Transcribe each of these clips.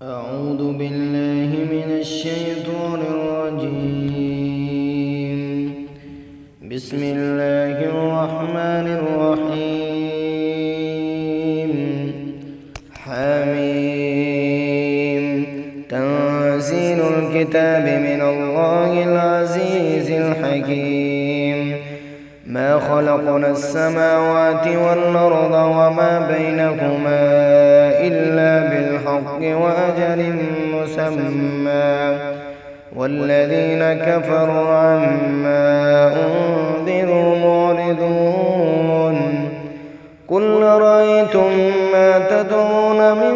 أعوذ بالله من الشيطان الرجيم. بسم الله الرحمن الرحيم. حميم. تنزيل الكتاب من الله العزيز الحكيم. ما خلقنا السماوات والأرض وما بينهما إلا بالحق وأجل مسمى والذين كفروا عما أنذروا معرضون. قل رأيتم ما تدعون من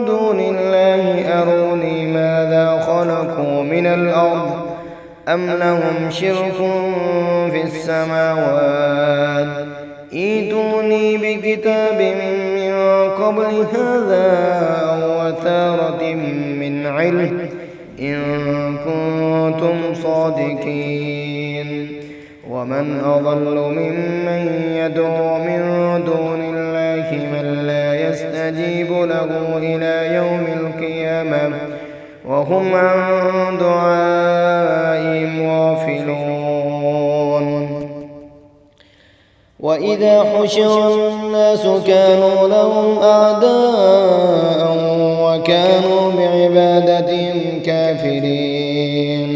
دون الله أروني ماذا خلقوا من الأرض أم لهم شرك في السماوات ائتوني بكتاب من قبل هذا أو أثارة من علم إن كنتم صادقين. ومن أضل ممن يدعو من دون الله من لا يستجيب له إلى يوم القيامة وهم عن دعائهم غافلون. وإذا حشر الناس كانوا لهم أعداء وكانوا بعبادتهم كافرين.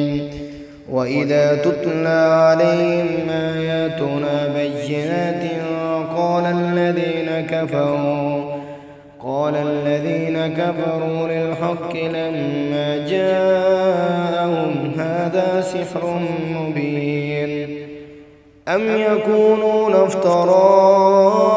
وإذا تتلى عليهم آياتنا بينات قال الذين كفروا للحق لما جاءهم هذا سحر مبين. أم يقولون افتراه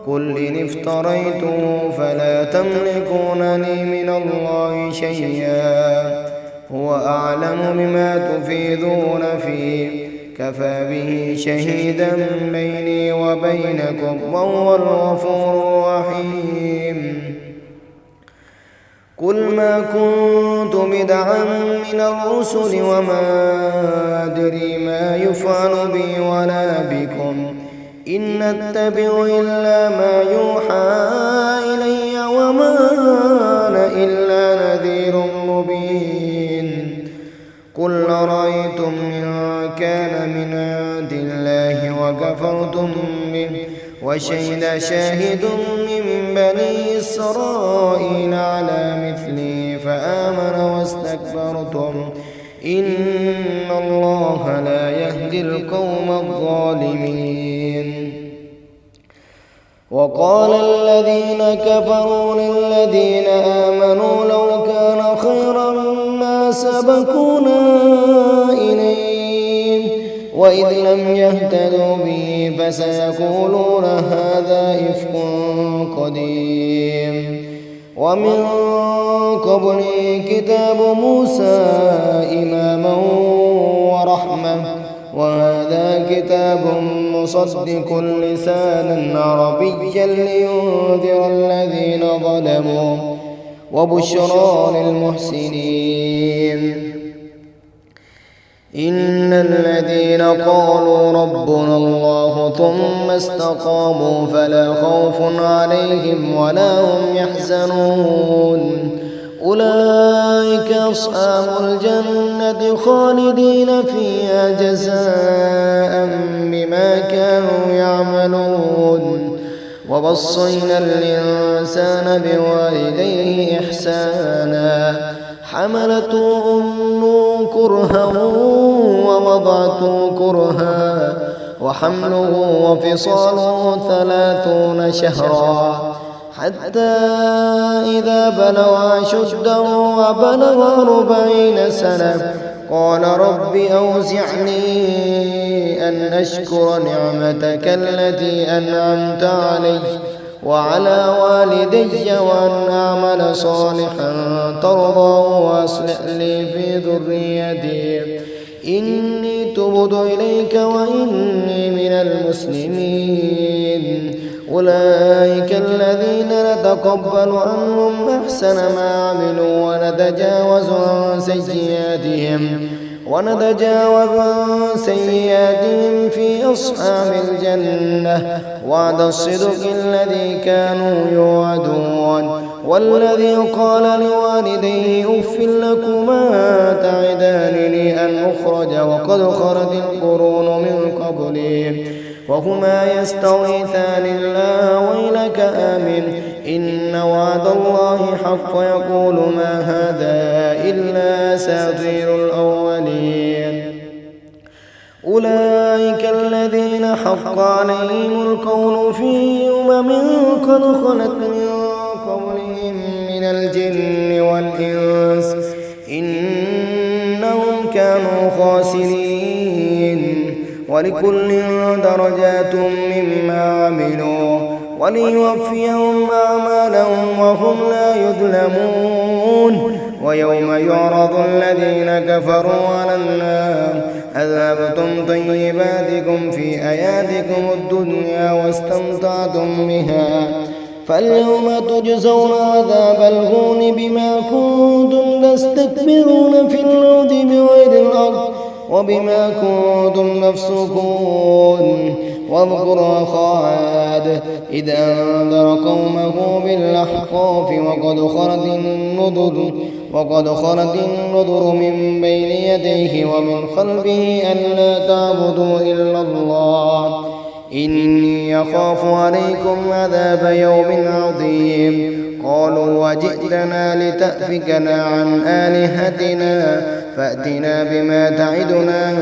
قل إن افتريته فلا تملكون لي من الله شيئا هو أعلم بما تفيضون فيه كفى به شهيدا بيني وبينكم وهو الغفور الرحيم. قل ما كنت بدعا من الرسل وما أدري ما يفعل بي ولا بكم إن أتبع إلا ما يوحى إلي وما أنا إلا نذير مبين. قل رأيتم إن كان من عند الله وكفرتم به وشهد شاهد من بني إسرائيل على مثله فآمن واستكبرتم إن الله لا يهدي القوم الظالمين. وقال الذين كفروا للذين آمنوا لو كان خيرا ما سبقونا إليه وإذ لم يهتدوا به فسيقولون هذا إفك قديم. ومن قبله كتاب موسى إماما ورحمة وهذا كتاب مصدق لسانا عربيا لينذر الذين ظلموا وبشرى للمحسنين. إن الذين قالوا ربنا الله ثم استقاموا فلا خوف عليهم ولا هم يحزنون أولئك أصحاب الجنة خالدين فيها جزاء بما كانوا يعملون. ووصينا الإنسان بوالديه إحسانا حملته أمه كرها ووضعته كرها وحمله وفصاله 30 شهرا حتى إذا بلغ أشده وبلغ 40 سنة قال رب أوزعني أن أشكر نعمتك التي أنعمت علي وعلى والدي وأن أعمل صالحا ترضاه وأصلح لي في ذريتي إني تبت إليك وإني من المسلمين. أولئك الذين نتقبل عنهم أحسن ما عملوا ونتجاوز عن سيئاتهم في أصحاب الجنة وعد الصدق الذي كانوا يوعدون والذي قال لوالديه أف لكما تعدانني أن أخرج وقد خرت القرون من قبلي وهما يستغيثان الله ويلك آمن إن وعد الله حق يقول ما هذا إلا أساطير الأولين أولئك الذين حق عليهم القول في قد خلت من قبلهم من الجن والإنس إنهم كانوا خاسرين ولكل درجات مما عملوا وليوفيهم أعمالهم وهم لا يظلمون ويوم يعرض الذين كفروا على النار أذهبتم طيباتكم في أيادكم الدنيا واستمتعتم بها فاليوم تجزون عذاب الهون بما كنتم تستكبرون في الأرض بغير الحق وبما كنتم تفسقون واذكر أخا عاد إذ أنذر قومه بالأحقاف وقد خلت النذر من بين يديه ومن خلفه ألا تعبدوا إلا الله إني يخاف عليكم عذاب يوم عظيم قالوا وجئتنا لتأفكنا عن آلهتنا فأتنا بما تعدنا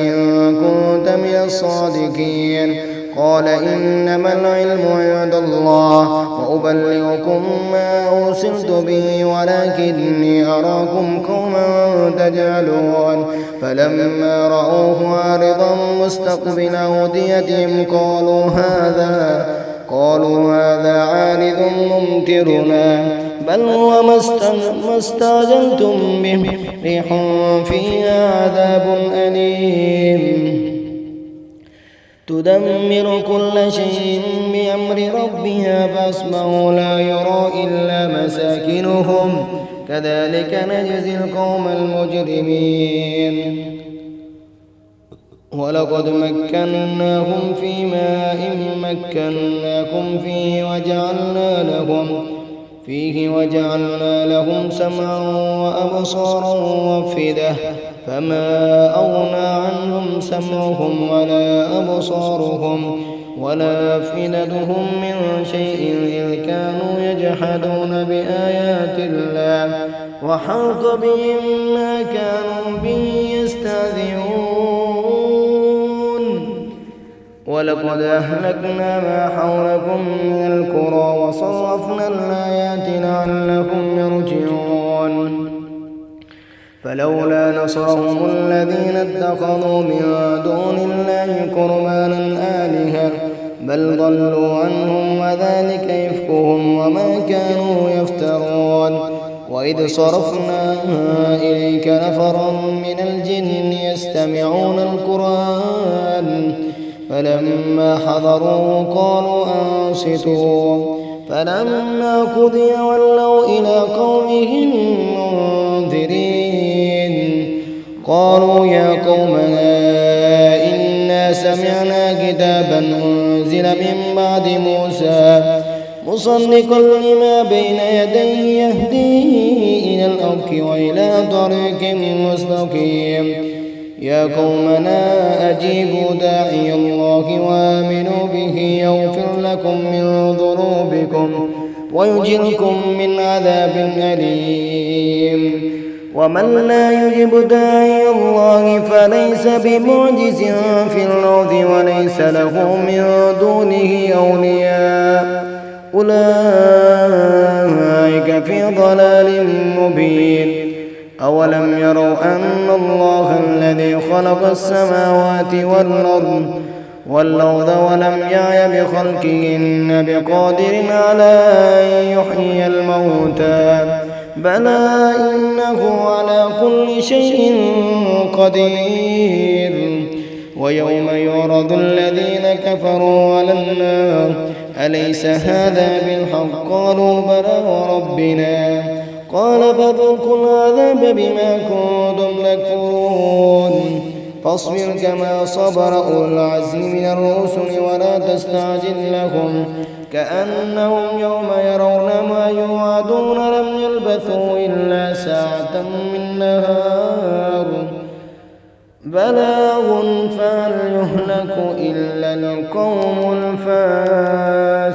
إن كنت من الصادقين قال إنما العلم عند الله وأبلغكم ما أرسلت به ولكني أراكم قوما تجهلون فلما رأوه عارضا مستقبل أوديتهم قالوا هذا عارض ممطرنا بل هو ما استعجلتم به ريح فيها عذاب أليم تدمر كل شيء بأمر ربها فأصبحوا لا يرى إلا مساكنهم كذلك نجزي القوم المجرمين ولقد مكناهم في ماء مكناكم فيه وجعلنا لهم سمعا وأبصارا وأفئدة فما أغنى عنهم سمعهم ولا أبصارهم ولا أفئدتهم من شيء إذ كانوا يجحدون بآيات الله وحاق بهم ما كانوا به يستهزئون ولقد أهلكنا ما حولكم من القرى وصرفنا الآيات لعلكم يرجعون فلولا نصرهم الذين اتخذوا من دون الله قربانا آلهة بل ضلوا عنهم وذلك إفكهم وما كانوا يفترون وإذ صرفنا إليك نفرا من الجن يستمعون القرآن فلما حضروا قالوا أنصتوا فلما قضي ولوا إلى قومهم منذرين قالوا يا قومنا إنا سمعنا كتابا أنزل من بعد موسى مصدقا لما بين يديه يهدي إلى الحق وإلى طريق مستقيم يا قومنا أجيبوا داعي الله وآمنوا به يغفر لكم من ذنوبكم ويجركم من عذاب أليم ومن لا يجب داعي الله فليس بمعجز في الأرض وليس له من دونه أولياء أولئك في ضلال مبين أولم يروا أن الله الذي خلق السماوات والأرض ولم يعي بخلقهن بقادر على أن يحيي الموتى بلى إنه على كل شيء قدير ويوم يعرض الذين كفروا على النار أليس هذا بالحق قالوا بلى وربنا قال فذوقوا العذاب بما كنتم تكفرون فاصبر كما صبر أولو العزم من الرسل ولا تستعجل لهم كأنهم يوم يرون ما ما يوعدون لم يلبثوا إلا ساعة من نهار بلاغ فهل يهلك إلا القوم الفاسقون.